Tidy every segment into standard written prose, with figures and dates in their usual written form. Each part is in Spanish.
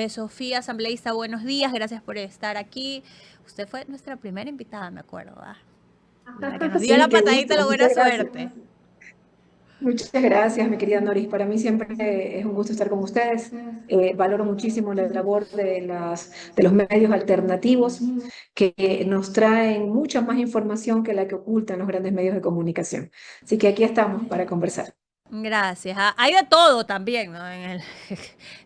Sofía, asambleísta, buenos días, gracias por estar aquí. Usted fue nuestra primera invitada, me acuerdo, ¿verdad? La que nos dio Sí, la qué patadita gusto, de la buena muchas gracias. suerte. Muchas gracias, mi querida Noris. Para mí siempre es un gusto estar con ustedes. Valoro muchísimo la labor de los medios alternativos que nos traen mucha más información que la que ocultan los grandes medios de comunicación. Así que aquí estamos para conversar. Gracias. Hay de todo también, ¿no? El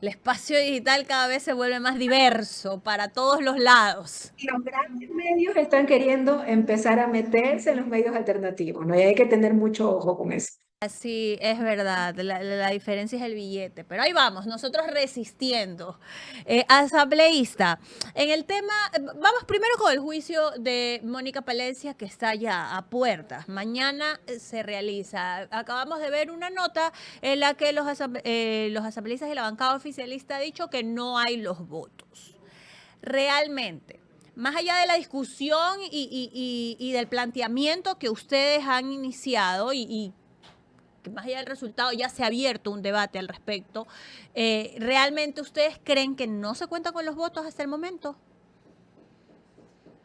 espacio digital cada vez se vuelve más diverso para todos los lados. Los grandes medios están queriendo empezar a meterse en los medios alternativos, ¿no? Y hay que tener mucho ojo con eso. Sí, es verdad, la diferencia es el billete, pero ahí vamos, nosotros resistiendo. Asambleísta, en el tema, vamos primero con el juicio de Mónica Palencia, que está ya a puertas. Mañana se realiza. Acabamos de ver una nota en la que los asambleístas de la bancada oficialista han dicho que no hay los votos. Realmente, más allá de la discusión y del planteamiento que ustedes han iniciado y que más allá del resultado ya se ha abierto un debate al respecto. ¿Realmente ustedes creen que no se cuenta con los votos hasta el momento?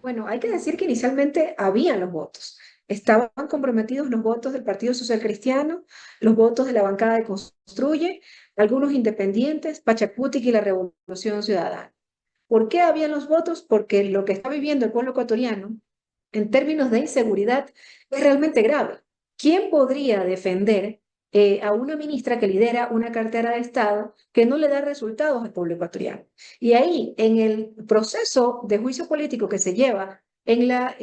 Bueno, hay que decir que inicialmente habían los votos. Estaban comprometidos los votos del Partido Social Cristiano, los votos de la bancada de Construye, algunos independientes, Pachacutic y la Revolución Ciudadana. ¿Por qué habían los votos? Porque lo que está viviendo el pueblo ecuatoriano en términos de inseguridad es realmente grave. ¿Quién podría defender a una ministra que lidera una cartera de Estado que no le da resultados al pueblo ecuatoriano? Y ahí, en el proceso de juicio político que se lleva en la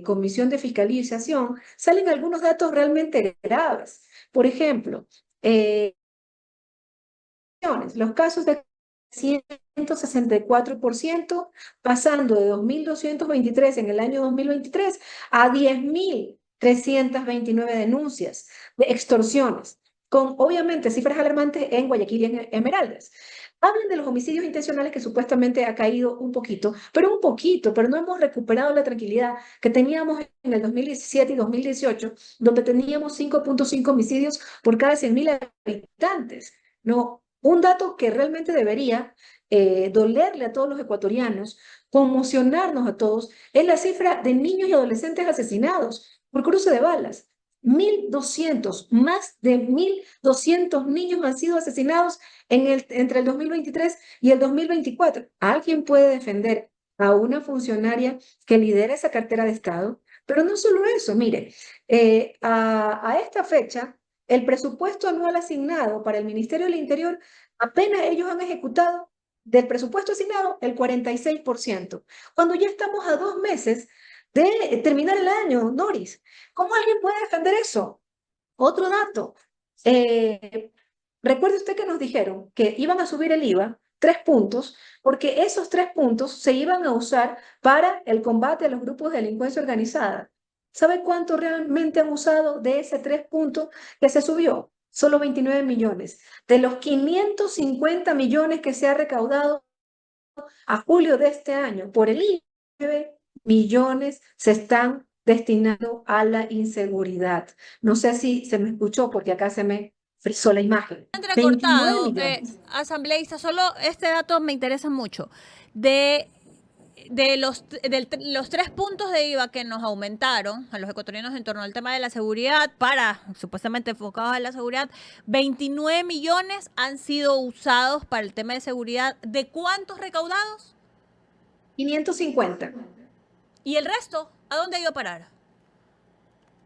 Comisión de Fiscalización, salen algunos datos realmente graves. Por ejemplo, los casos de 164%, pasando de 2.223 en el año 2023 a 10.329 denuncias de extorsiones, con obviamente cifras alarmantes en Guayaquil y en Esmeraldas. Hablan de los homicidios intencionales que supuestamente ha caído un poquito, pero no hemos recuperado la tranquilidad que teníamos en el 2017 y 2018, donde teníamos 5.5 homicidios por cada 100.000 habitantes. No, un dato que realmente debería dolerle a todos los ecuatorianos, conmocionarnos a todos, es la cifra de niños y adolescentes asesinados por cruce de balas. 1.200, más de 1.200 niños han sido asesinados entre el 2023 y el 2024. ¿Alguien puede defender a una funcionaria que lidera esa cartera de Estado? Pero no solo eso, mire, a esta fecha, el presupuesto anual asignado para el Ministerio del Interior, apenas ellos han ejecutado del presupuesto asignado el 46%, cuando ya estamos a 2 meses de terminar el año, Doris. ¿Cómo alguien puede defender eso? Otro dato. Eh, Recuerde usted que nos dijeron que iban a subir el IVA 3 puntos, porque esos 3 puntos se iban a usar para el combate a los grupos de delincuencia organizada. ¿Sabe cuánto realmente han usado de ese 3 puntos que se subió? Solo 29 millones. De los 550 millones que se ha recaudado a julio de este año por el IVA, 9 millones se están destinando a la inseguridad. No sé si se me escuchó porque acá se me frizó la imagen. 29 Entrecortado, millones. asambleísta, solo este dato me interesa mucho. De, los 3 puntos de IVA que nos aumentaron a los ecuatorianos en torno al tema de la seguridad, para supuestamente enfocados en la seguridad, 29 millones han sido usados para el tema de seguridad. ¿De cuántos recaudados? 550. ¿Y el resto? ¿A dónde ha ido a parar?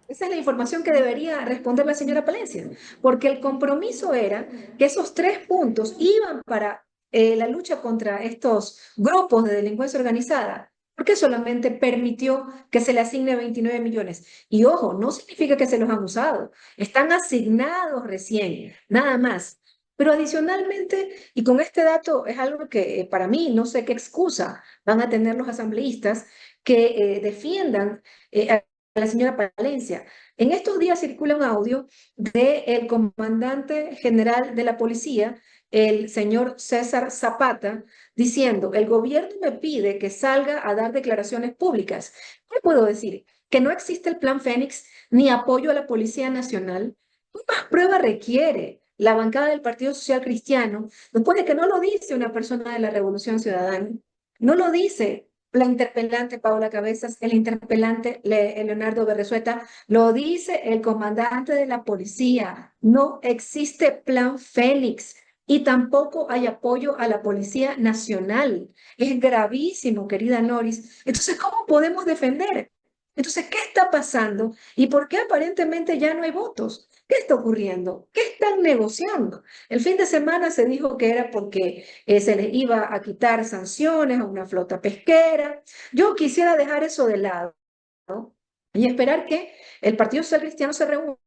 Esa es la información que debería responder la señora Palencia, porque el compromiso era que esos 3 puntos iban para la lucha contra estos grupos de delincuencia organizada. ¿Por qué solamente permitió que se le asigne 29 millones? Y ojo, no significa que se los han usado, están asignados recién, nada más. Pero adicionalmente, y con este dato es algo que para mí no sé qué excusa van a tener los asambleístas que defiendan a la señora Palencia. En estos días circula un audio del comandante general de la policía, el señor César Zapata, diciendo, el gobierno me pide que salga a dar declaraciones públicas. ¿Qué puedo decir? Que no existe el plan Fénix ni apoyo a la Policía Nacional. ¿Qué más prueba requiere? la bancada del Partido Social Cristiano, después de que no lo dice una persona de la Revolución Ciudadana, no lo dice la interpelante Paula Cabezas, el interpelante Leonardo Berresueta, lo dice el comandante de la policía. No existe plan Félix y tampoco hay apoyo a la Policía Nacional. Es gravísimo, querida Noris. Entonces, ¿cómo podemos defender? Entonces, ¿qué está pasando? ¿Y por qué aparentemente ya no hay votos? ¿Qué está ocurriendo? ¿Qué están negociando? El fin de semana se dijo que era porque se les iba a quitar sanciones a una flota pesquera. Yo quisiera dejar eso de lado, ¿no? Y esperar que el Partido Social Cristiano se reúna.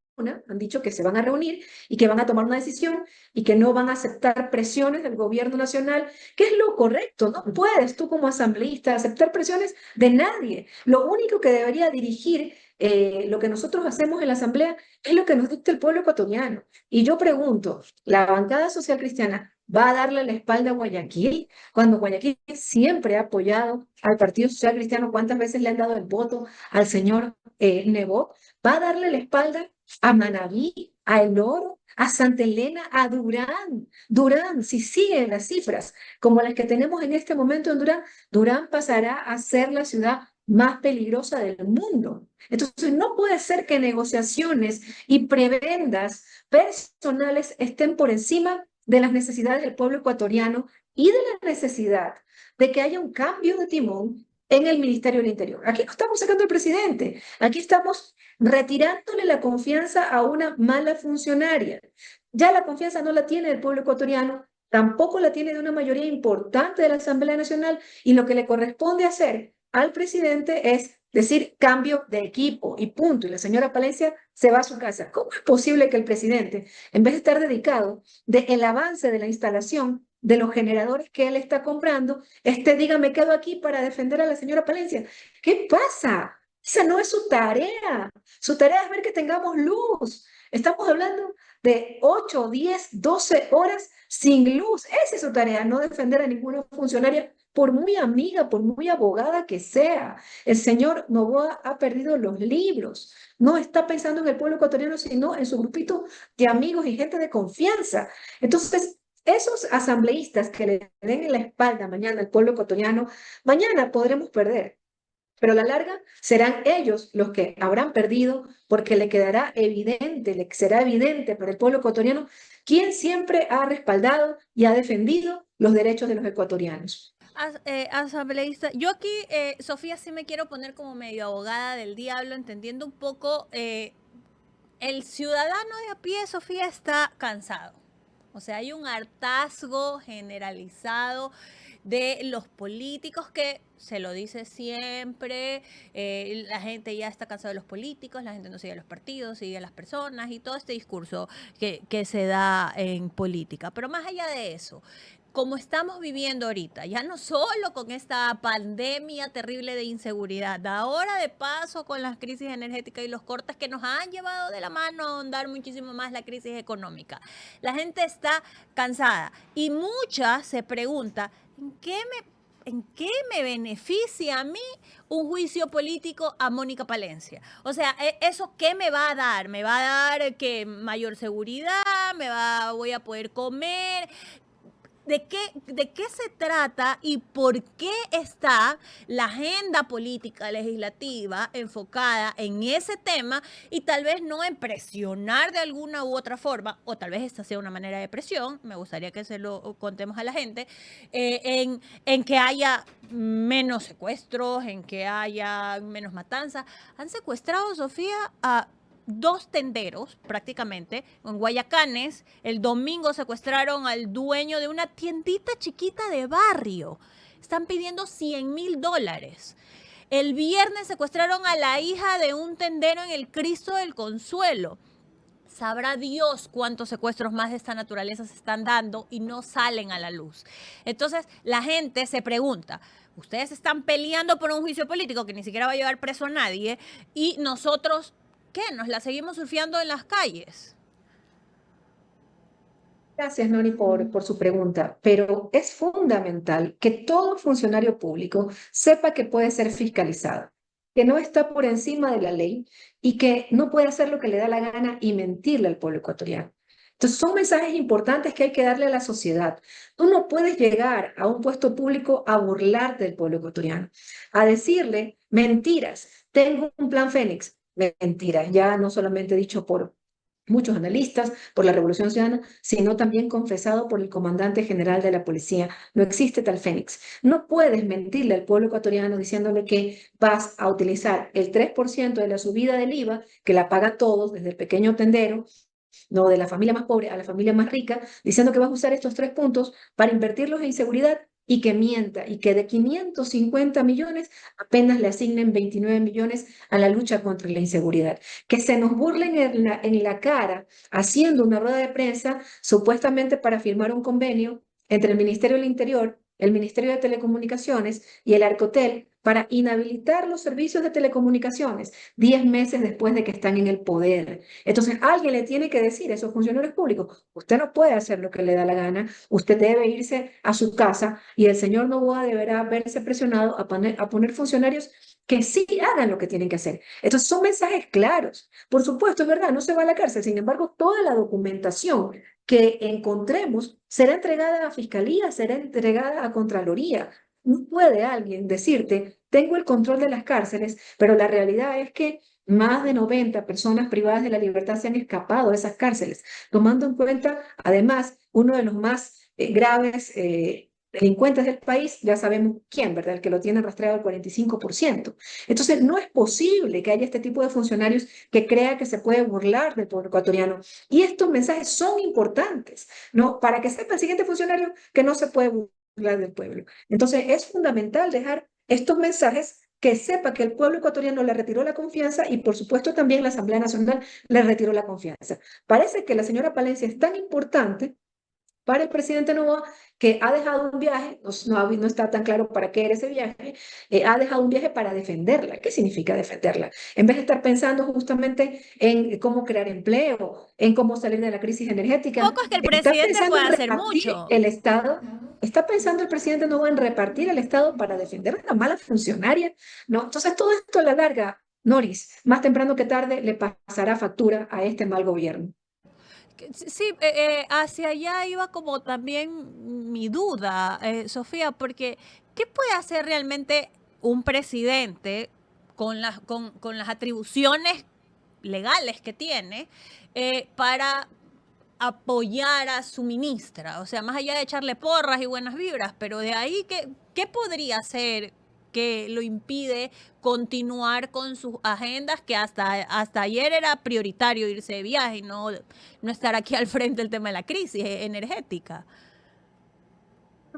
Han dicho que se van a reunir y que van a tomar una decisión y que no van a aceptar presiones del gobierno nacional, que es lo correcto. No puedes tú como asambleísta aceptar presiones de nadie. Lo único que debería dirigir lo que nosotros hacemos en la asamblea es lo que nos dicta el pueblo ecuatoriano. Y yo pregunto, ¿la bancada social cristiana va a darle la espalda a Guayaquil cuando Guayaquil siempre ha apoyado al Partido Social Cristiano? ¿Cuántas veces le han dado el voto al señor Nebot? ¿Va a darle la espalda a Manabí, a El Oro, a Santa Elena, a Durán? Durán, si siguen las cifras como las que tenemos en este momento en Durán, Durán pasará a ser la ciudad más peligrosa del mundo. Entonces, no puede ser que negociaciones y prebendas personales estén por encima de las necesidades del pueblo ecuatoriano y de la necesidad de que haya un cambio de timón en el Ministerio del Interior. Aquí no estamos sacando al presidente, aquí estamos retirándole la confianza a una mala funcionaria. Ya la confianza no la tiene el pueblo ecuatoriano, tampoco la tiene de una mayoría importante de la Asamblea Nacional, y lo que le corresponde hacer al presidente es decir cambio de equipo y punto. Y la señora Palencia se va a su casa. ¿Cómo es posible que el presidente, en vez de estar dedicado del avance de la instalación de los generadores que él está comprando, diga, me quedo aquí para defender a la señora Palencia? ¿Qué pasa? Esa no es su tarea. Su tarea es ver que tengamos luz. Estamos hablando de 8, 10, 12 horas sin luz. Esa es su tarea, no defender a ninguna funcionaria, por muy amiga, por muy abogada que sea. El señor Noboa ha perdido los libros. No está pensando en el pueblo ecuatoriano, sino en su grupito de amigos y gente de confianza. Entonces, esos asambleístas que le den la espalda mañana al pueblo ecuatoriano, mañana podremos perder. Pero a la larga serán ellos los que habrán perdido, porque le quedará evidente, le será evidente para el pueblo ecuatoriano quién siempre ha respaldado y ha defendido los derechos de los ecuatorianos. Asambleísta, yo aquí, Sofía, sí me quiero poner como medio abogada del diablo, entendiendo un poco, el ciudadano de a pie, Sofía, está cansado. O sea, hay un hartazgo generalizado de los políticos que se lo dice siempre, la gente ya está cansada de los políticos, la gente no sigue a los partidos, sigue a las personas y todo este discurso que se da en política. Pero más allá de eso, como estamos viviendo ahorita, ya no solo con esta pandemia terrible de inseguridad, ahora de paso con las crisis energéticas y los cortes que nos han llevado de la mano a ahondar muchísimo más la crisis económica. La gente está cansada y mucha se pregunta, ¿en qué me beneficia a mí un juicio político a Mónica Palencia? O sea, ¿eso qué me va a dar? ¿Me va a dar que mayor seguridad? ¿Voy a poder comer? ¿De qué se trata y por qué está la agenda política legislativa enfocada en ese tema y tal vez no en presionar de alguna u otra forma, o tal vez esta sea una manera de presión, me gustaría que se lo contemos a la gente, en que haya menos secuestros, en que haya menos matanzas? Han secuestrado, Sofía, a 2 tenderos prácticamente en Guayacanes. El domingo secuestraron al dueño de una tiendita chiquita de barrio. Están pidiendo $100,000. El viernes secuestraron a la hija de un tendero en el Cristo del Consuelo. Sabrá Dios cuántos secuestros más de esta naturaleza se están dando y no salen a la luz. Entonces la gente se pregunta, ustedes están peleando por un juicio político que ni siquiera va a llevar preso a nadie y nosotros, ¿qué? ¿Nos la seguimos surfeando en las calles? Gracias, Nori, por su pregunta, pero es fundamental que todo funcionario público sepa que puede ser fiscalizado, que no está por encima de la ley y que no puede hacer lo que le da la gana y mentirle al pueblo ecuatoriano. Entonces, son mensajes importantes que hay que darle a la sociedad. Tú no puedes llegar a un puesto público a burlarte del pueblo ecuatoriano, a decirle mentiras. Tengo un plan Fénix. Mentiras, ya no solamente dicho por muchos analistas, por la Revolución Ciudadana, sino también confesado por el comandante general de la policía. No existe tal Fénix. No puedes mentirle al pueblo ecuatoriano diciéndole que vas a utilizar el 3% de la subida del IVA, que la paga todos, desde el pequeño tendero, no de la familia más pobre a la familia más rica, diciendo que vas a usar estos 3 puntos para invertirlos en seguridad y que mienta, y que de 550 millones apenas le asignen 29 millones a la lucha contra la inseguridad. Que se nos burlen en la cara haciendo una rueda de prensa supuestamente para firmar un convenio entre el Ministerio del Interior, el Ministerio de Telecomunicaciones y el Arcotel para inhabilitar los servicios de telecomunicaciones 10 meses después de que están en el poder. Entonces, alguien le tiene que decir a esos funcionarios públicos, usted no puede hacer lo que le da la gana, usted debe irse a su casa y el señor Noboa deberá verse presionado a poner funcionarios que sí hagan lo que tienen que hacer. Entonces, son mensajes claros. Por supuesto, es verdad, no se va a la cárcel, sin embargo, toda la documentación que encontremos será entregada a Fiscalía, será entregada a Contraloría. No puede alguien decirte, tengo el control de las cárceles, pero la realidad es que más de 90 personas privadas de la libertad se han escapado de esas cárceles, tomando en cuenta, además, uno de los más graves delincuentes del país, ya sabemos quién, ¿verdad? El que lo tiene rastreado al 45%. Entonces, no es posible que haya este tipo de funcionarios que crea que se puede burlar del pueblo ecuatoriano. Y estos mensajes son importantes, ¿no? Para que sepa el siguiente funcionario que no se puede burlar del pueblo. Entonces, es fundamental dejar estos mensajes que sepa que el pueblo ecuatoriano le retiró la confianza y por supuesto también la Asamblea Nacional le retiró la confianza. Parece que la señora Palencia es tan importante para el presidente Noboa, que ha dejado un viaje, no está tan claro para qué era ese viaje, ha dejado un viaje para defenderla. ¿Qué significa defenderla? En vez de estar pensando justamente en cómo crear empleo, en cómo salir de la crisis energética, Tampoco es que el está presidente pensando pueda en hacer repartir mucho. el Estado. ¿Está pensando el presidente Noboa en repartir el Estado para defender a una mala funcionaria? No, entonces todo esto a la larga, Noris, más temprano que tarde le pasará factura a este mal gobierno. Sí, hacia allá iba como también mi duda, Sofía, porque ¿qué puede hacer realmente un presidente con las atribuciones legales que tiene para apoyar a su ministra? O sea, más allá de echarle porras y buenas vibras, pero de ahí, ¿qué podría hacer que lo impide continuar con sus agendas, que hasta ayer era prioritario irse de viaje y no estar aquí al frente del tema de la crisis energética?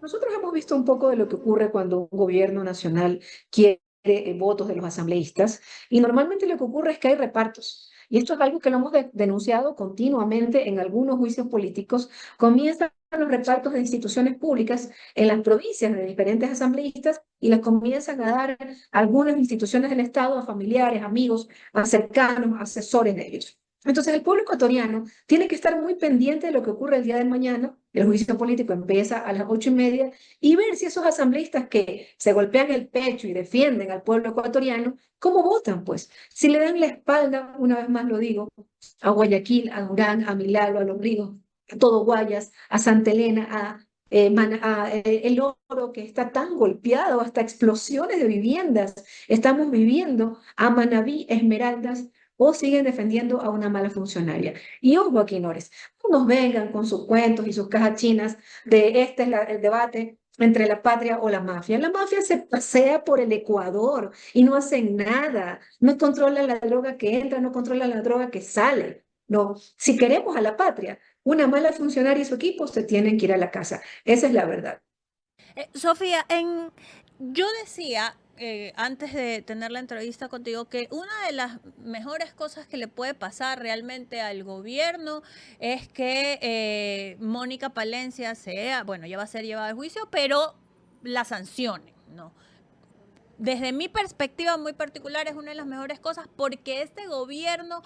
Nosotros hemos visto un poco de lo que ocurre cuando un gobierno nacional quiere votos de los asambleístas y normalmente lo que ocurre es que hay repartos. Y esto es algo que lo hemos denunciado continuamente en algunos juicios políticos. Comienzan los repartos de instituciones públicas en las provincias de diferentes asambleístas y les comienzan a dar algunas instituciones del Estado a familiares, amigos, a cercanos, asesores de ellos. Entonces, el pueblo ecuatoriano tiene que estar muy pendiente de lo que ocurre el día de mañana. El juicio político empieza a las 8:30 y ver si esos asambleístas que se golpean el pecho y defienden al pueblo ecuatoriano, ¿cómo votan? Pues, si le dan la espalda, una vez más lo digo, a Guayaquil, a Durán, a Milagro, a Los Ríos, a todo Guayas, a Santa Elena, El Oro, que está tan golpeado, hasta explosiones de viviendas estamos viviendo, a Manabí, Esmeraldas, o siguen defendiendo a una mala funcionaria. Y ojo aquí, Nores, no nos vengan con sus cuentos y sus cajas chinas de este es el debate entre la patria o la mafia. La mafia se pasea por el Ecuador y no hace nada. No controla la droga que entra, no controla la droga que sale. No, si queremos a la patria, una mala funcionaria y su equipo se tienen que ir a la casa. Esa es la verdad. Sofía, yo decía, antes de tener la entrevista contigo, que una de las mejores cosas que le puede pasar realmente al gobierno es que Mónica Palencia sea, bueno, ya va a ser llevada a juicio, pero la sancionen, ¿no? Desde mi perspectiva muy particular es una de las mejores cosas porque este gobierno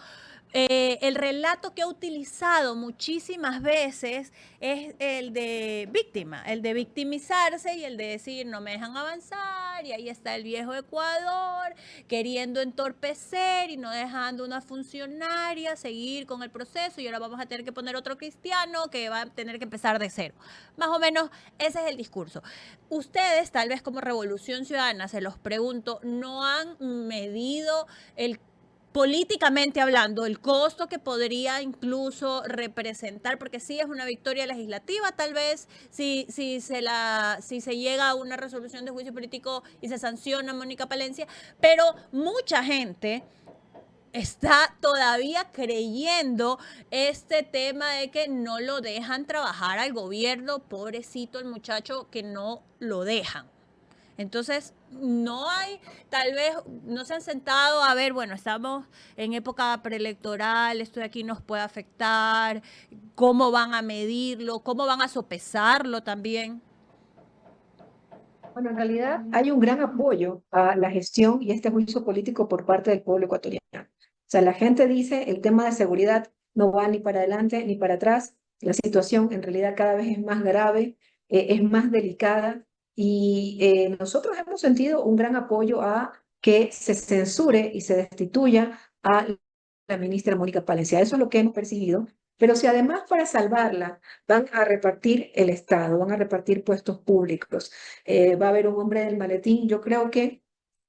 el relato que ha utilizado muchísimas veces es el de víctima, el de victimizarse y el de decir no me dejan avanzar y ahí está el viejo Ecuador queriendo entorpecer y no dejando una funcionaria seguir con el proceso y ahora vamos a tener que poner otro cristiano que va a tener que empezar de cero. Más o menos ese es el discurso. Ustedes, tal vez como Revolución Ciudadana, se los pregunto, ¿no han medido el políticamente hablando, el costo que podría incluso representar, porque sí es una victoria legislativa, tal vez, si se llega a una resolución de juicio político y se sanciona a Mónica Palencia, pero mucha gente está todavía creyendo este tema de que no lo dejan trabajar al gobierno, pobrecito el muchacho que no lo dejan. Entonces, no hay, tal vez no se han sentado a ver, bueno, estamos en época preelectoral, esto de aquí nos puede afectar, cómo van a medirlo, cómo van a sopesarlo también. Bueno, en realidad hay un gran apoyo a la gestión y este juicio político por parte del pueblo ecuatoriano. O sea, la gente dice el tema de seguridad no va ni para adelante ni para atrás. La situación en realidad cada vez es más grave, es más delicada y nosotros hemos sentido un gran apoyo a que se censure y se destituya a la ministra Mónica Palencia. Eso es lo que hemos percibido. Pero si además para salvarla van a repartir el Estado, van a repartir puestos públicos, va a haber un hombre del maletín. Yo creo que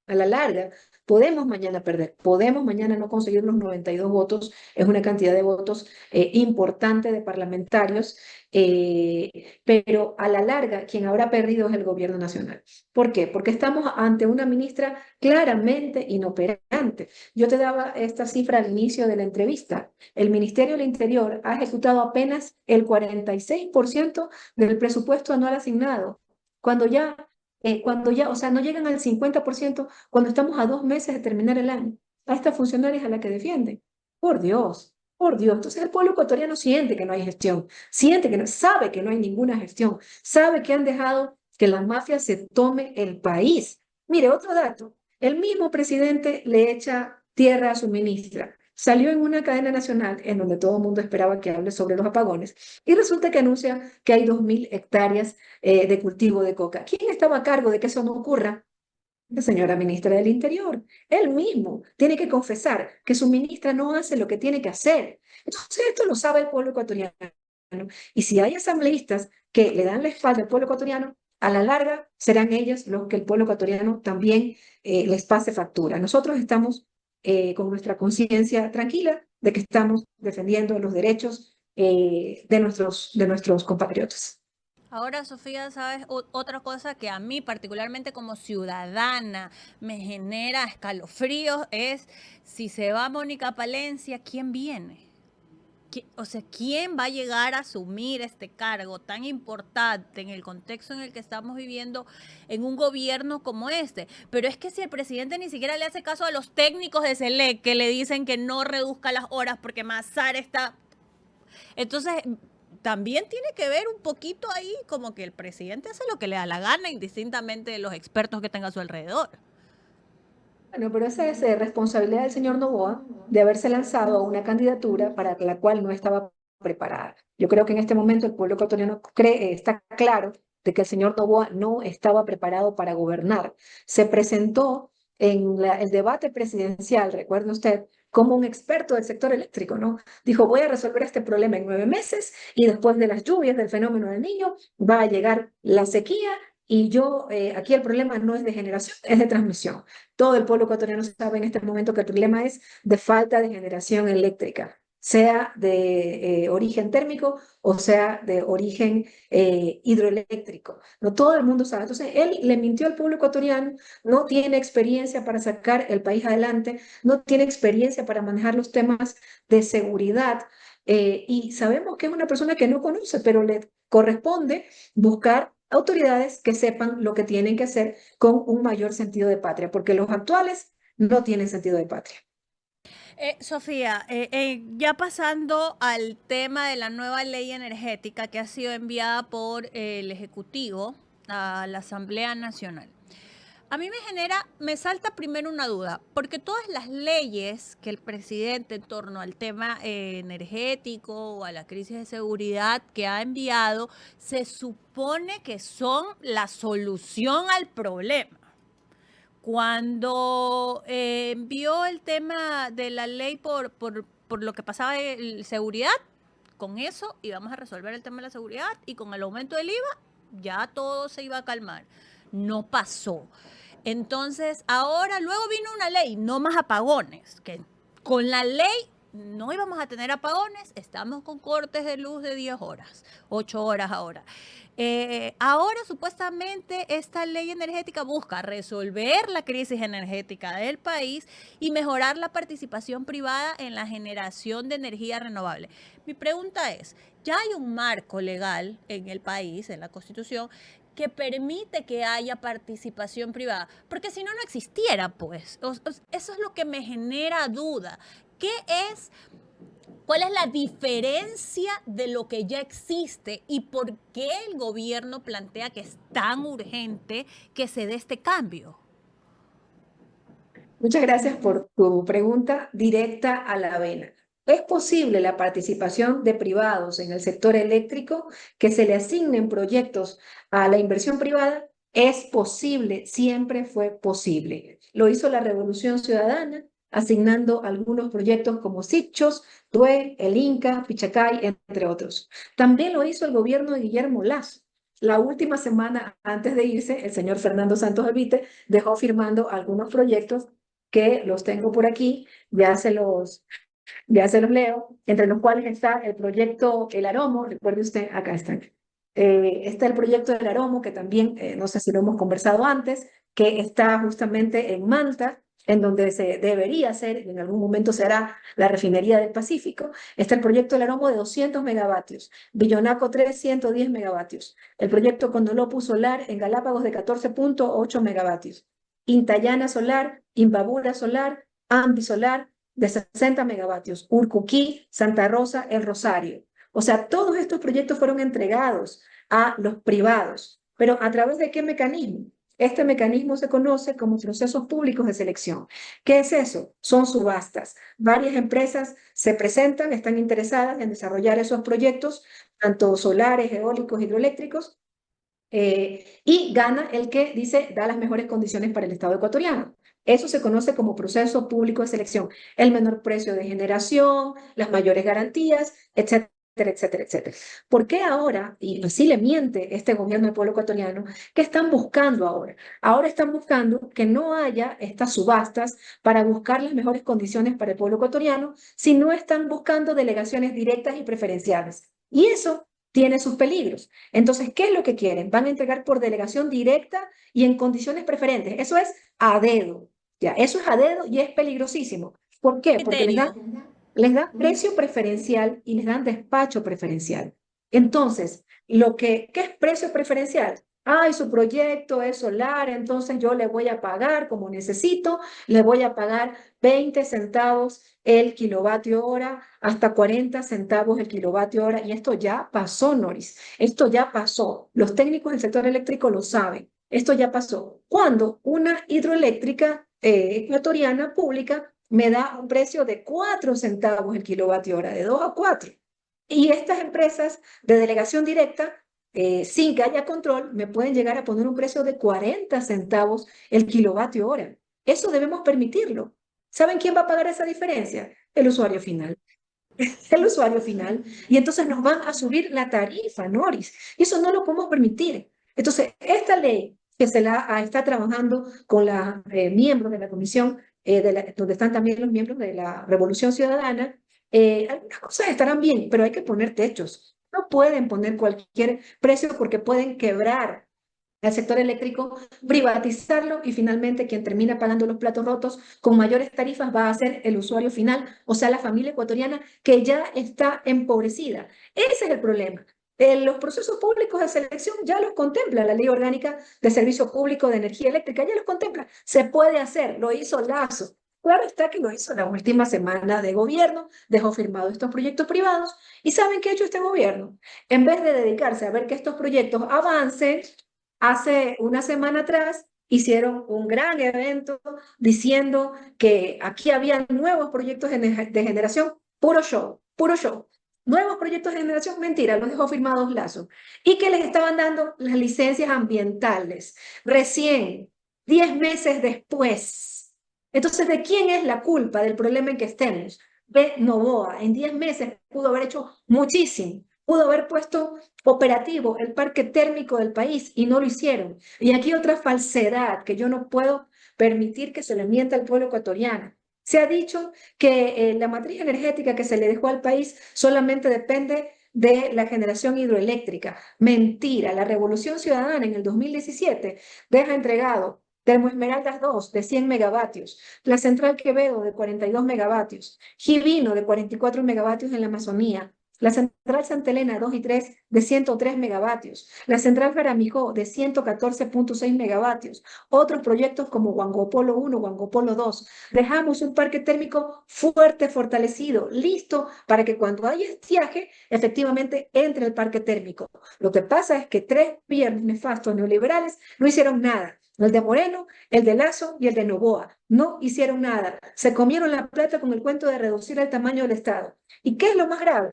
a la larga podemos mañana perder, podemos mañana no conseguir los 92 votos, es una cantidad de votos importante de parlamentarios, pero a la larga quien habrá perdido es el gobierno nacional. ¿Por qué? Porque estamos ante una ministra claramente inoperante. Yo te daba esta cifra al inicio de la entrevista. El Ministerio del Interior ha ejecutado apenas el 46% del presupuesto anual asignado, cuando ya, o sea, no llegan al 50% cuando estamos a 2 meses de terminar el año. A estas funcionarias a la que defienden. Por Dios, por Dios. Entonces el pueblo ecuatoriano siente que no hay gestión, siente que no, sabe que no hay ninguna gestión, sabe que han dejado que la mafia se tome el país. Mire, otro dato, el mismo presidente le echa tierra a su ministra. Salió en una cadena nacional en donde todo el mundo esperaba que hable sobre los apagones y resulta que anuncia que hay 2.000 hectáreas de cultivo de coca. ¿Quién estaba a cargo de que eso no ocurra? La señora ministra del Interior. Él mismo tiene que confesar que su ministra no hace lo que tiene que hacer. Entonces, esto lo sabe el pueblo ecuatoriano. Y si hay asambleístas que le dan la espalda al pueblo ecuatoriano, a la larga serán ellos los que el pueblo ecuatoriano también les pase factura. Nosotros estamos con nuestra conciencia tranquila de que estamos defendiendo los derechos de nuestros compatriotas. Ahora, Sofía, ¿sabes? Otra cosa que a mí, particularmente como ciudadana, me genera escalofríos es si se va Mónica Palencia, ¿quién viene? O sea, ¿quién va a llegar a asumir este cargo tan importante en el contexto en el que estamos viviendo en un gobierno como este? Pero es que si el presidente ni siquiera le hace caso a los técnicos de SELEC que le dicen que no reduzca las horas porque Mazar está... Entonces, también tiene que ver un poquito ahí como que el presidente hace lo que le da la gana, indistintamente de los expertos que tenga a su alrededor. Bueno, pero esa es responsabilidad del señor Noboa de haberse lanzado a una candidatura para la cual no estaba preparada. Yo creo que en este momento el pueblo ecuatoriano está claro de que el señor Noboa no estaba preparado para gobernar. Se presentó en el debate presidencial, recuerde usted, como un experto del sector eléctrico, ¿no? Dijo, voy a resolver este problema en 9 meses y después de las lluvias del fenómeno del Niño va a llegar la sequía y yo, aquí el problema no es de generación, es de transmisión. Todo el pueblo ecuatoriano sabe en este momento que el problema es de falta de generación eléctrica, sea de origen térmico o sea de origen hidroeléctrico. No todo el mundo sabe. Entonces, él le mintió al pueblo ecuatoriano, no tiene experiencia para sacar el país adelante, no tiene experiencia para manejar los temas de seguridad. Y sabemos que es una persona que no conoce, pero le corresponde buscar autoridades que sepan lo que tienen que hacer con un mayor sentido de patria, porque los actuales no tienen sentido de patria. Sofía, ya pasando al tema de la nueva ley energética que ha sido enviada por el Ejecutivo a la Asamblea Nacional. A mí me salta primero una duda, porque todas las leyes que el presidente en torno al tema energético o a la crisis de seguridad que ha enviado, se supone que son la solución al problema. Cuando envió el tema de la ley por lo que pasaba de seguridad, con eso íbamos a resolver el tema de la seguridad y con el aumento del IVA ya todo se iba a calmar. No pasó. Entonces, ahora, luego vino una ley, no más apagones, que con la ley no íbamos a tener apagones, estamos con cortes de luz de 10 horas, 8 horas ahora. Ahora, supuestamente, esta ley energética busca resolver la crisis energética del país y mejorar la participación privada en la generación de energía renovable. Mi pregunta es, ¿ya hay un marco legal en el país, en la Constitución, que permite que haya participación privada? Porque si no, no existiera, pues. Eso es lo que me genera duda. ¿Qué es, cuál es la diferencia de lo que ya existe y por qué el gobierno plantea que es tan urgente que se dé este cambio? Muchas gracias por tu pregunta directa a la vena. ¿Es posible la participación de privados en el sector eléctrico, que se le asignen proyectos a la inversión privada? Es posible, siempre fue posible. Lo hizo la Revolución Ciudadana, asignando algunos proyectos como Sitchos, Tue, el Inca, Pichacay, entre otros. También lo hizo el gobierno de Guillermo Lasso. La última semana antes de irse, el señor Fernando Santos Alvite dejó firmando algunos proyectos que los tengo por aquí, ya se los leo, entre los cuales está el proyecto El Aromo, recuerde usted, acá están. Está el proyecto del Aromo, que también, no sé si lo hemos conversado antes, que está justamente en Manta, en donde se debería hacer, y en algún momento se hará la refinería del Pacífico. Está el proyecto del Aromo de 200 megavatios, Billonaco 3, 110 megavatios. El proyecto Condolopus Solar en Galápagos de 14.8 megavatios. Intayana Solar, Imbabura Solar, Ambi Solar de 60 megavatios, Urcuquí, Santa Rosa, El Rosario. O sea, todos estos proyectos fueron entregados a los privados, pero ¿a través de qué mecanismo? Este mecanismo se conoce como procesos públicos de selección. ¿Qué es eso? Son subastas. Varias empresas se presentan, están interesadas en desarrollar esos proyectos, tanto solares, eólicos, hidroeléctricos, y gana el que dice da las mejores condiciones para el Estado ecuatoriano. Eso se conoce como proceso público de selección, el menor precio de generación, las mayores garantías, etcétera, etcétera, etcétera. ¿Por qué ahora, y así le miente este gobierno del pueblo ecuatoriano, qué están buscando ahora? Ahora están buscando que no haya estas subastas para buscar las mejores condiciones para el pueblo ecuatoriano, sino están buscando delegaciones directas y preferenciales. Y eso tiene sus peligros. Entonces, ¿qué es lo que quieren? Van a entregar por delegación directa y en condiciones preferentes. Eso es a dedo. Ya, eso es a dedo y es peligrosísimo. ¿Por qué? Porque Criterio. les dan precio preferencial y les dan despacho preferencial. Entonces, ¿qué es precio preferencial? Ay, su proyecto es solar, entonces yo le voy a pagar como necesito, le voy a pagar 20 centavos el kilovatio hora, hasta 40 centavos el kilovatio hora, y esto ya pasó, Noris, esto ya pasó. Los técnicos del sector eléctrico lo saben, esto ya pasó. Cuando una hidroeléctrica ecuatoriana pública me da un precio de 4 centavos el kilovatio hora, de 2 a 4. Y estas empresas de delegación directa, sin que haya control, me pueden llegar a poner un precio de 40 centavos el kilovatio hora. Eso debemos permitirlo. ¿Saben quién va a pagar esa diferencia? El usuario final. El usuario final. Y entonces nos van a subir la tarifa, Noris. Y eso no lo podemos permitir. Entonces, esta ley que está trabajando con los miembros de la comisión, donde están también los miembros de la Revolución Ciudadana, algunas cosas estarán bien, pero hay que poner techos. No pueden poner cualquier precio porque pueden quebrar al sector eléctrico, privatizarlo y finalmente quien termina pagando los platos rotos con mayores tarifas va a ser el usuario final, o sea, la familia ecuatoriana que ya está empobrecida. Ese es el problema. Los procesos públicos de selección ya los contempla la Ley Orgánica de Servicio Público de Energía Eléctrica, ya los contempla. Se puede hacer, lo hizo Lazo. Claro está que lo hizo la última semana de gobierno, dejó firmados estos proyectos privados y ¿saben qué ha hecho este gobierno? En vez de dedicarse a ver que estos proyectos avancen, hace una semana atrás hicieron un gran evento diciendo que aquí había nuevos proyectos de generación, puro show, puro show. Nuevos proyectos de generación, mentira, los dejó firmados Lazo. Y que les estaban dando las licencias ambientales recién, 10 meses después. Entonces, ¿de quién es la culpa del problema en que estemos? De Novoa. En 10 meses pudo haber hecho muchísimo. Pudo haber puesto operativo el parque térmico del país y no lo hicieron. Y aquí otra falsedad que yo no puedo permitir que se le mienta al pueblo ecuatoriano. Se ha dicho que la matriz energética que se le dejó al país solamente depende de la generación hidroeléctrica. Mentira, la Revolución Ciudadana en el 2017 deja entregado Termoesmeraldas 2 de 100 megavatios, la Central Quevedo de 42 megavatios, Givino de 44 megavatios en la Amazonía, la Central Santa Elena 2 y 3 de 103 megavatios, la Central Jaramijó de 114.6 megavatios, otros proyectos como Huangopolo 1, Huangopolo 2. Dejamos un parque térmico fuerte, fortalecido, listo para que cuando haya estiaje, efectivamente entre el parque térmico. Lo que pasa es que tres gobiernos nefastos neoliberales no hicieron nada. El de Moreno, el de Lazo y el de Noboa. No hicieron nada. Se comieron la plata con el cuento de reducir el tamaño del Estado. ¿Y qué es lo más grave?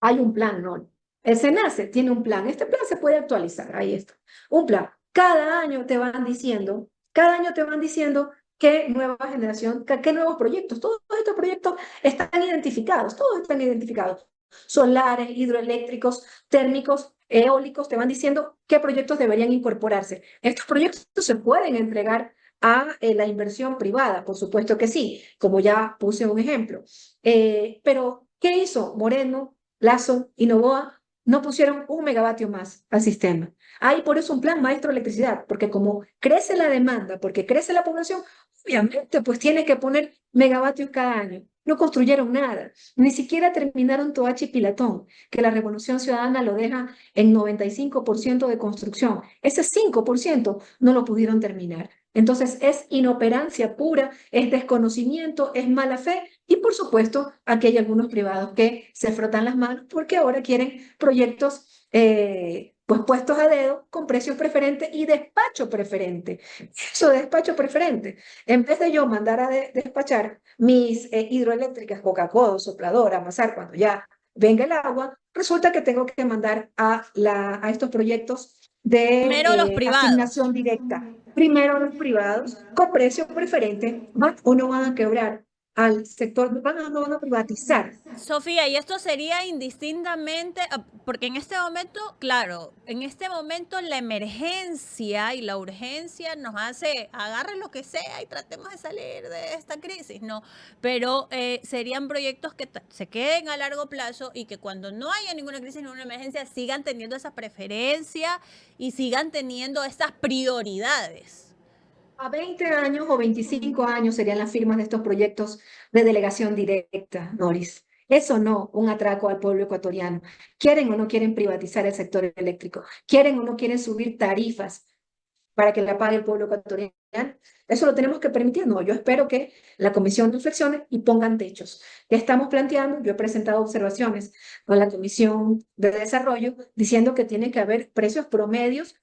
Hay un plan, ¿no? El SENACE tiene un plan. Este plan se puede actualizar, ahí está. Un plan. Cada año te van diciendo qué nueva generación, qué nuevos proyectos. Todos estos proyectos están identificados, todos están identificados. Solares, hidroeléctricos, térmicos, eólicos, te van diciendo qué proyectos deberían incorporarse. Estos proyectos se pueden entregar a la inversión privada, por supuesto que sí, como ya puse un ejemplo. Pero, ¿qué hizo Moreno, Lazo y Novoa? No pusieron un megavatio más al sistema. Hay por eso un plan maestro de electricidad, porque como crece la demanda, porque crece la población, obviamente pues tiene que poner megavatios cada año. No construyeron nada, ni siquiera terminaron Toachi y Pilatón, que la Revolución Ciudadana lo deja en 95% de construcción. Ese 5% no lo pudieron terminar. Entonces es inoperancia pura, es desconocimiento, es mala fe y por supuesto aquí hay algunos privados que se frotan las manos porque ahora quieren proyectos pues puestos a dedo con precios preferentes y despacho preferente. Eso de despacho preferente. En vez de yo mandar a despachar mis hidroeléctricas Coca-Cola, Sopladora, Amasar, cuando ya venga el agua, resulta que tengo que mandar a estos proyectos de Primero los asignación privados. directa. Primero los privados, con precio preferente, van o no van a quebrar al sector, no van a privatizar. Sofía, y esto sería indistintamente, porque en este momento, claro, en este momento la emergencia y la urgencia nos hace, agarre lo que sea y tratemos de salir de esta crisis, ¿no? Pero serían proyectos que se queden a largo plazo y que cuando no haya ninguna crisis, ninguna emergencia, sigan teniendo esa preferencia y sigan teniendo esas prioridades. A 20 años o 25 años serían las firmas de estos proyectos de delegación directa, Noris. Eso no, un atraco al pueblo ecuatoriano. ¿Quieren o no quieren privatizar el sector eléctrico? ¿Quieren o no quieren subir tarifas para que la pague el pueblo ecuatoriano? Eso lo tenemos que permitir. No, yo espero que la comisión reflexione y pongan techos. ¿Qué estamos planteando? Yo he presentado observaciones con la Comisión de Desarrollo diciendo que tiene que haber precios promedios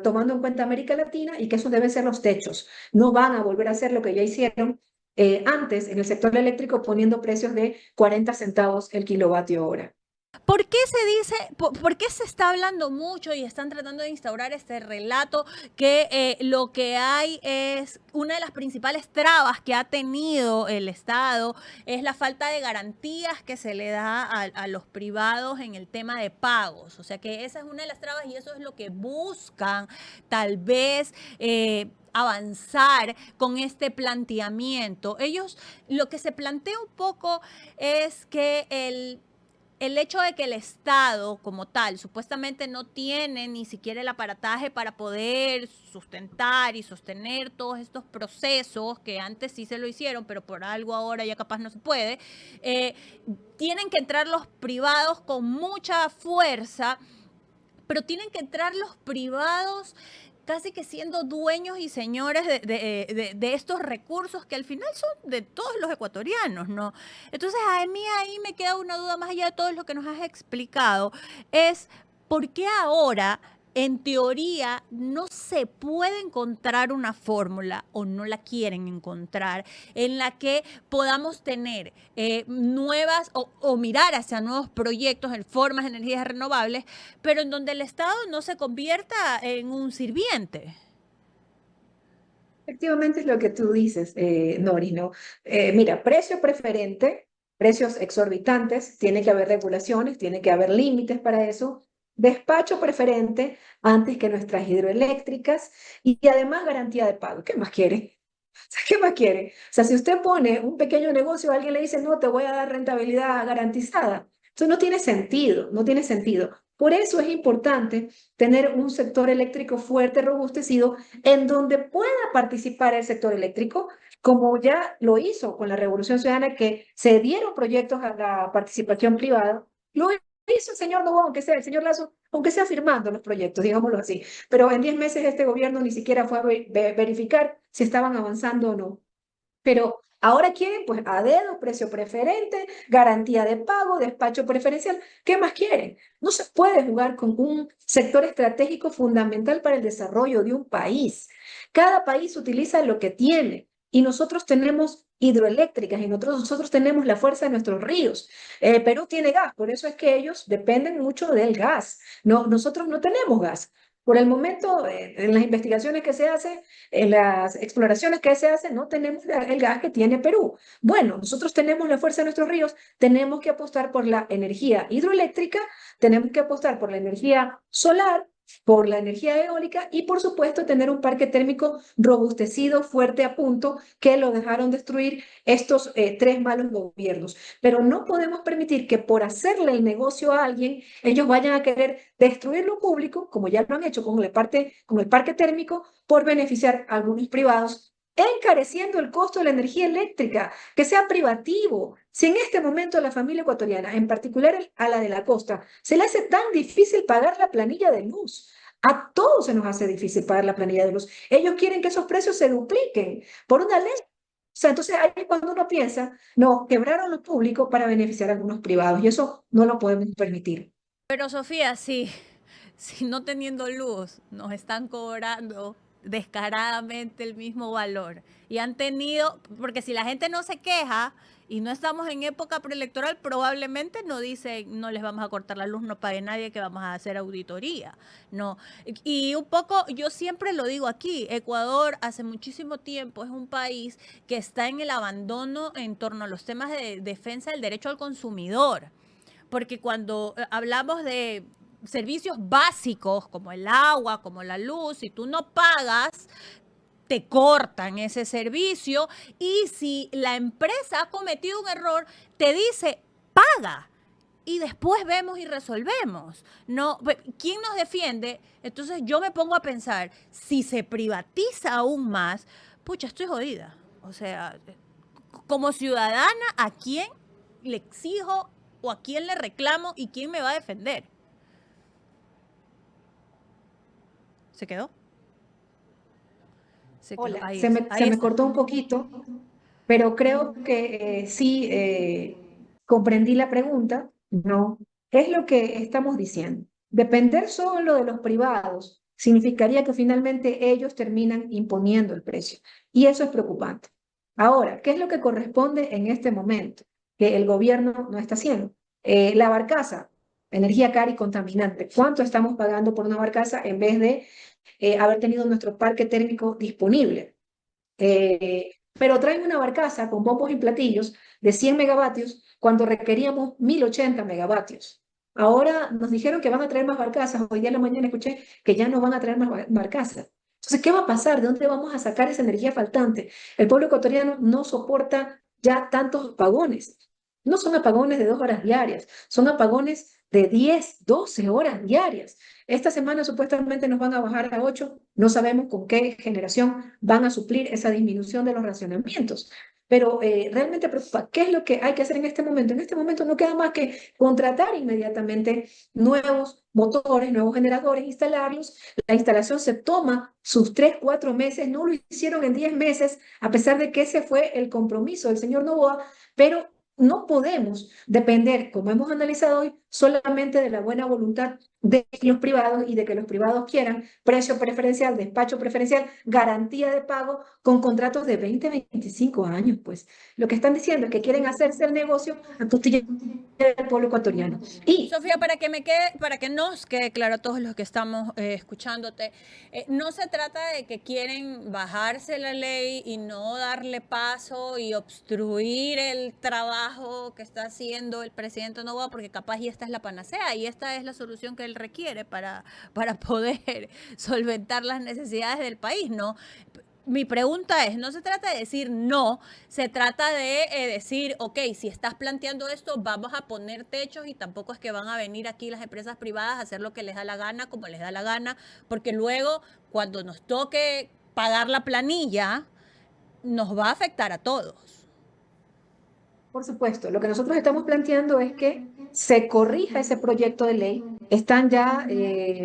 tomando en cuenta América Latina y que esos deben ser los techos. No van a volver a hacer lo que ya hicieron antes en el sector eléctrico poniendo precios de 40 centavos el kilovatio hora. ¿Por qué se dice, por qué se está hablando mucho y están tratando de instaurar este relato que lo que hay es una de las principales trabas que ha tenido el Estado es la falta de garantías que se le da a los privados en el tema de pagos? O sea que esa es una de las trabas y eso es lo que buscan tal vez avanzar con este planteamiento. Ellos, lo que se plantea un poco es que el hecho de que el Estado como tal supuestamente no tiene ni siquiera el aparataje para poder sustentar y sostener todos estos procesos que antes sí se lo hicieron, pero por algo ahora ya capaz no se puede, eh, tienen que entrar los privados con mucha fuerza, pero tienen que entrar los privados casi que siendo dueños y señores de estos recursos que al final son de todos los ecuatorianos, ¿no? Entonces a mí ahí me queda una duda más allá de todo lo que nos has explicado, es ¿por qué ahora en teoría no se puede encontrar una fórmula o no la quieren encontrar en la que podamos tener nuevas o mirar hacia nuevos proyectos en formas de energías renovables, pero en donde el Estado no se convierta en un sirviente. Efectivamente es lo que tú dices, Nori, ¿no? Mira, precio preferente, precios exorbitantes, tiene que haber regulaciones, tiene que haber límites para eso. Despacho preferente antes que nuestras hidroeléctricas y además garantía de pago. ¿Qué más quiere? ¿Qué más quiere? O sea, si usted pone un pequeño negocio, alguien le dice, no, te voy a dar rentabilidad garantizada. Eso no tiene sentido, no tiene sentido. Por eso es importante tener un sector eléctrico fuerte, robustecido, en donde pueda participar el sector eléctrico, como ya lo hizo con la Revolución Ciudadana, que se dieron proyectos a la participación privada. Lo hizo el señor Noboa, aunque sea el señor Lazo, aunque sea firmando los proyectos, digámoslo así. Pero en 10 meses este gobierno ni siquiera fue a verificar si estaban avanzando o no. Pero ahora quieren, pues, a dedo, precio preferente, garantía de pago, despacho preferencial. ¿Qué más quieren? No se puede jugar con un sector estratégico fundamental para el desarrollo de un país. Cada país utiliza lo que tiene y nosotros tenemos hidroeléctricas y nosotros tenemos la fuerza de nuestros ríos. Perú tiene gas, por eso es que ellos dependen mucho del gas. No, nosotros no tenemos gas. Por el momento, en las investigaciones que se hacen, en las exploraciones que se hacen, no tenemos el gas que tiene Perú. Bueno, nosotros tenemos la fuerza de nuestros ríos, tenemos que apostar por la energía hidroeléctrica, tenemos que apostar por la energía solar, por la energía eólica y, por supuesto, tener un parque térmico robustecido, fuerte a punto, que lo dejaron destruir estos tres malos gobiernos. Pero no podemos permitir que por hacerle el negocio a alguien, ellos vayan a querer destruir lo público, como ya lo han hecho con el parque térmico, por beneficiar a algunos privados, encareciendo el costo de la energía eléctrica, que sea privativo. Si en este momento a la familia ecuatoriana, en particular a la de la costa, se le hace tan difícil pagar la planilla de luz, a todos se nos hace difícil pagar la planilla de luz. Ellos quieren que esos precios se dupliquen por una ley. O sea, entonces ahí es cuando uno piensa, no, quebraron lo público para beneficiar a algunos privados y eso no lo podemos permitir. Pero Sofía, si no teniendo luz nos están cobrando descaradamente el mismo valor y han tenido, porque si la gente no se queja y no estamos en época preelectoral, probablemente no dicen, no les vamos a cortar la luz, no pague nadie, que vamos a hacer auditoría. No. Y un poco, yo siempre lo digo aquí, Ecuador hace muchísimo tiempo es un país que está en el abandono en torno a los temas de defensa del derecho al consumidor. Porque cuando hablamos de servicios básicos como el agua, como la luz, si tú no pagas, te cortan ese servicio y si la empresa ha cometido un error, te dice, paga. Y después vemos y resolvemos. No, ¿quién nos defiende? Entonces yo me pongo a pensar, si se privatiza aún más, pucha, estoy jodida. O sea, como ciudadana, ¿a quién le exijo o a quién le reclamo y quién me va a defender? ¿Se quedó? Se quedó. Hola, Ahí, se ahí me está. cortó un poquito, pero creo que sí comprendí la pregunta. No, es lo que estamos diciendo. Depender solo de los privados significaría que finalmente ellos terminan imponiendo el precio. Y eso es preocupante. Ahora, ¿qué es lo que corresponde en este momento que el gobierno no está haciendo? La barcaza, energía cara y contaminante. ¿Cuánto estamos pagando por una barcaza en vez de haber tenido nuestro parque térmico disponible? Pero traen una barcaza con bombos y platillos de 100 megavatios cuando requeríamos 1080 megavatios. Ahora nos dijeron que van a traer más barcazas. Hoy día en la mañana escuché que ya no van a traer más barcazas. Entonces, ¿qué va a pasar? ¿De dónde vamos a sacar esa energía faltante? El pueblo ecuatoriano no soporta ya tantos apagones. No son apagones de 2 horas diarias, son apagones de 10, 12 horas diarias. Esta semana supuestamente nos van a bajar a 8. No sabemos con qué generación van a suplir esa disminución de los racionamientos. Pero realmente preocupa, ¿qué es lo que hay que hacer en este momento? En este momento no queda más que contratar inmediatamente nuevos motores, nuevos generadores, instalarlos. La instalación se toma sus 3, 4 meses, no lo hicieron en 10 meses, a pesar de que ese fue el compromiso del señor Noboa, pero no podemos depender, como hemos analizado hoy, solamente de la buena voluntad de los privados y de que los privados quieran precio preferencial, despacho preferencial, garantía de pago con contratos de 20, 25 años, pues. Lo que están diciendo es que quieren hacerse el negocio a costilla del pueblo ecuatoriano. Y Sofía, para que nos quede claro a todos los que estamos escuchándote, no se trata de que quieren bajarse la ley y no darle paso y obstruir el trabajo que está haciendo el presidente Noboa, porque capaz y esta es la panacea y esta es la solución que él requiere para poder solventar las necesidades del país, ¿no? Mi pregunta es, no se trata de decir no, se trata de decir, ok, si estás planteando esto, vamos a poner techos y tampoco es que van a venir aquí las empresas privadas a hacer lo que les da la gana, como les da la gana, porque luego cuando nos toque pagar la planilla, nos va a afectar a todos. por supuesto, lo que nosotros estamos planteando es que se corrija ese proyecto de ley. Están ya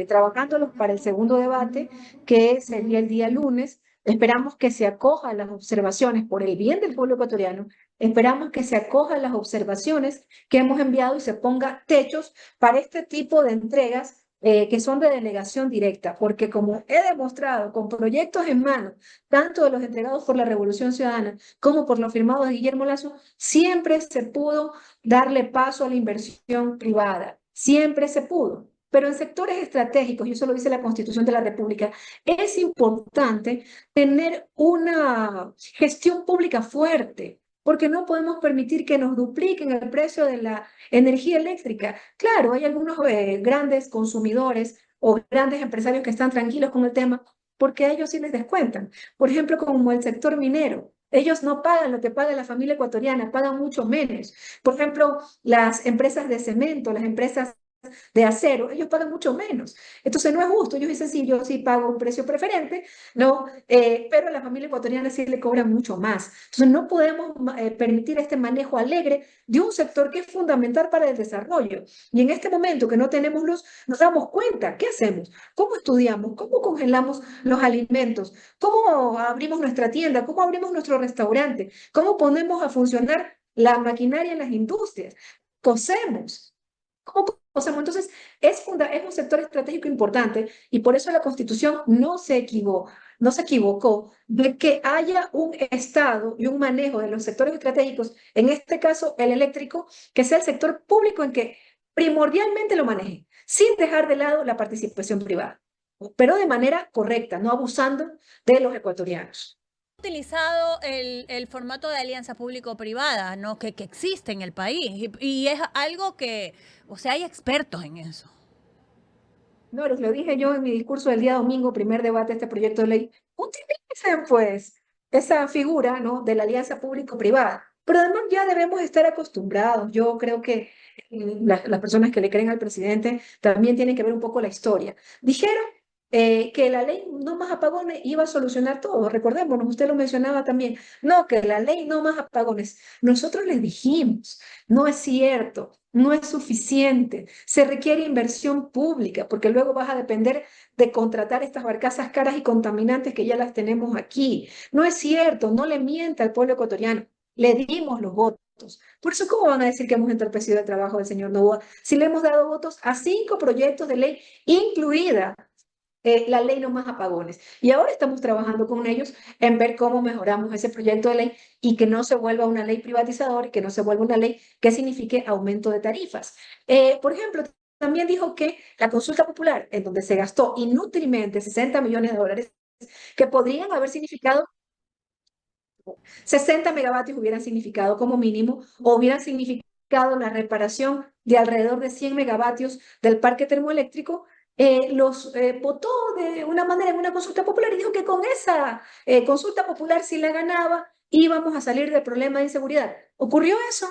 trabajándolos para el segundo debate, que sería el día lunes. Esperamos que se acoja a las observaciones por el bien del pueblo ecuatoriano. Esperamos que se acoja a las observaciones que hemos enviado y se ponga techos para este tipo de entregas que son de delegación directa, porque como he demostrado con proyectos en mano, tanto de los entregados por la Revolución Ciudadana como por los firmados de Guillermo Lazo, siempre se pudo darle paso a la inversión privada, siempre se pudo. Pero en sectores estratégicos, y eso lo dice la Constitución de la República, es importante tener una gestión pública fuerte, porque no podemos permitir que nos dupliquen el precio de la energía eléctrica. Claro, hay algunos grandes consumidores o grandes empresarios que están tranquilos con el tema, porque a ellos sí les descuentan. Por ejemplo, como el sector minero. Ellos no pagan lo que paga la familia ecuatoriana, pagan mucho menos. Por ejemplo, las empresas de cemento, las empresas de acero, ellos pagan mucho menos. Entonces no es justo. Ellos dicen, sí, yo sí pago un precio preferente, ¿no? Pero a la familia ecuatoriana sí le cobran mucho más. Entonces no podemos permitir este manejo alegre de un sector que es fundamental para el desarrollo. Y en este momento que no tenemos luz, nos damos cuenta, ¿qué hacemos? ¿Cómo estudiamos? ¿Cómo congelamos los alimentos? ¿Cómo abrimos nuestra tienda? ¿Cómo abrimos nuestro restaurante? ¿Cómo ponemos a funcionar la maquinaria en las industrias? Cosemos. ¿Cómo cosemos? Entonces, es un sector estratégico importante y por eso la Constitución no se equivocó de que haya un Estado y un manejo de los sectores estratégicos, en este caso el eléctrico, que sea el sector público en que primordialmente lo maneje, sin dejar de lado la participación privada, pero de manera correcta, no abusando de los ecuatorianos. Utilizado el formato de alianza público-privada, ¿no? Que existe en el país y es algo que, o sea, hay expertos en eso. No, les lo dije yo en mi discurso del día domingo, primer debate de este proyecto de ley. Utilicen, pues, esa figura, ¿no? De la alianza público-privada. Pero además ya debemos estar acostumbrados. Yo creo que las personas que le creen al presidente también tienen que ver un poco la historia. Dijeron que la ley no más apagones iba a solucionar todo. Recordémonos, usted lo mencionaba también. No, que la ley no más apagones. Nosotros les dijimos, no es cierto, no es suficiente. Se requiere inversión pública porque luego vas a depender de contratar estas barcazas caras y contaminantes que ya las tenemos aquí. No es cierto, no le mienta al pueblo ecuatoriano. Le dimos los votos. Por eso, ¿cómo van a decir que hemos entorpecido el trabajo del señor Noboa si le hemos dado votos a 5 proyectos de ley, incluida la ley no más apagones? Y ahora estamos trabajando con ellos en ver cómo mejoramos ese proyecto de ley y que no se vuelva una ley privatizadora y que no se vuelva una ley que signifique aumento de tarifas. Por ejemplo, también dijo que la consulta popular, en donde se gastó inútilmente 60 millones de dólares, que podrían haber significado 60 megavatios hubieran significado como mínimo o hubieran significado la reparación de alrededor de 100 megavatios del parque termoeléctrico, los votó de una manera en una consulta popular y dijo que con esa consulta popular, si la ganaba, íbamos a salir del problema de inseguridad. ¿Ocurrió eso?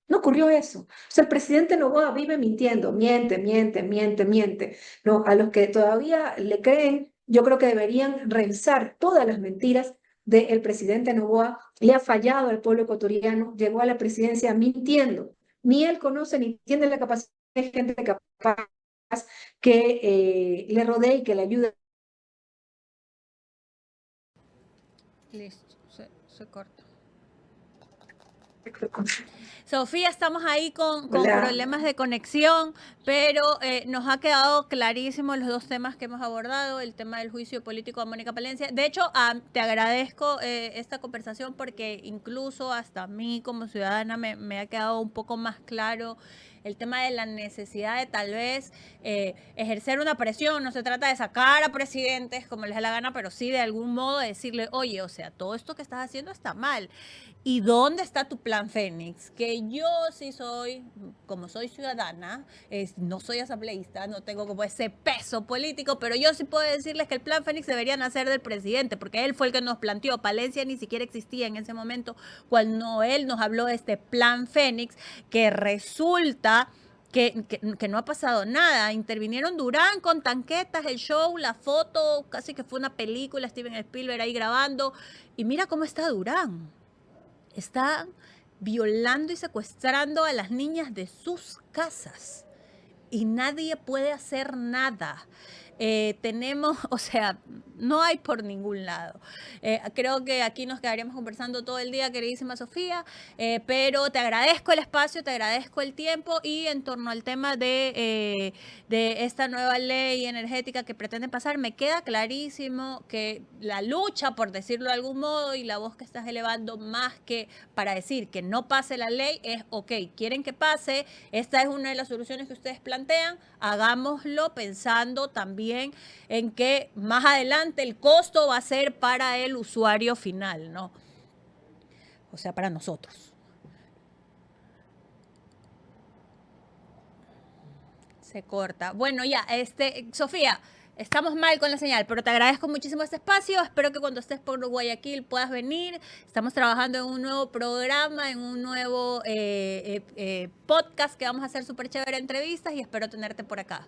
No ocurrió eso. O sea, el presidente Noboa vive mintiendo, miente, miente, miente, miente. No, a los que todavía le creen, yo creo que deberían revisar todas las mentiras del presidente Noboa. Le ha fallado al pueblo ecuatoriano, llegó a la presidencia mintiendo. Ni él conoce ni tiene la capacidad de gente capaz que le rodee y que le ayude. Listo, se corta. Sofía, estamos ahí con Hola. problemas de conexión, pero nos ha quedado clarísimo los dos temas que hemos abordado, el tema del juicio político a Mónica Palencia. De hecho, te agradezco esta conversación porque incluso hasta a mí como ciudadana me ha quedado un poco más claro el tema de la necesidad de tal vez ejercer una presión. No se trata de sacar a presidentes como les da la gana, pero sí de algún modo decirle, oye, o sea, todo esto que estás haciendo está mal. ¿Y dónde está tu plan Fénix? Que yo sí soy, como soy ciudadana, no soy asambleísta, no tengo como ese peso político, pero yo sí puedo decirles que el plan Fénix debería nacer del presidente, porque él fue el que nos planteó. Palencia ni siquiera existía en ese momento cuando él nos habló de este plan Fénix, que resulta que no ha pasado nada. Intervinieron Durán con tanquetas, el show, la foto, casi que fue una película, Steven Spielberg ahí grabando. Y mira cómo está Durán. Está violando y secuestrando a las niñas de sus casas y nadie puede hacer nada. Tenemos, o sea, no hay por ningún lado. Creo que aquí nos quedaríamos conversando todo el día, queridísima Sofía, pero te agradezco el espacio, te agradezco el tiempo y en torno al tema de esta nueva ley energética que pretende pasar, me queda clarísimo que la lucha, por decirlo de algún modo, y la voz que estás elevando más que para decir que no pase la ley es, ok, quieren que pase, esta es una de las soluciones que ustedes plantean, hagámoslo pensando también en que más adelante el costo va a ser para el usuario final, ¿no? O sea, para nosotros. Se corta. Bueno, ya, Sofía, estamos mal con la señal, pero te agradezco muchísimo este espacio. Espero que cuando estés por Guayaquil puedas venir. Estamos trabajando en un nuevo programa, en un nuevo podcast que vamos a hacer súper chévere entrevistas y espero tenerte por acá.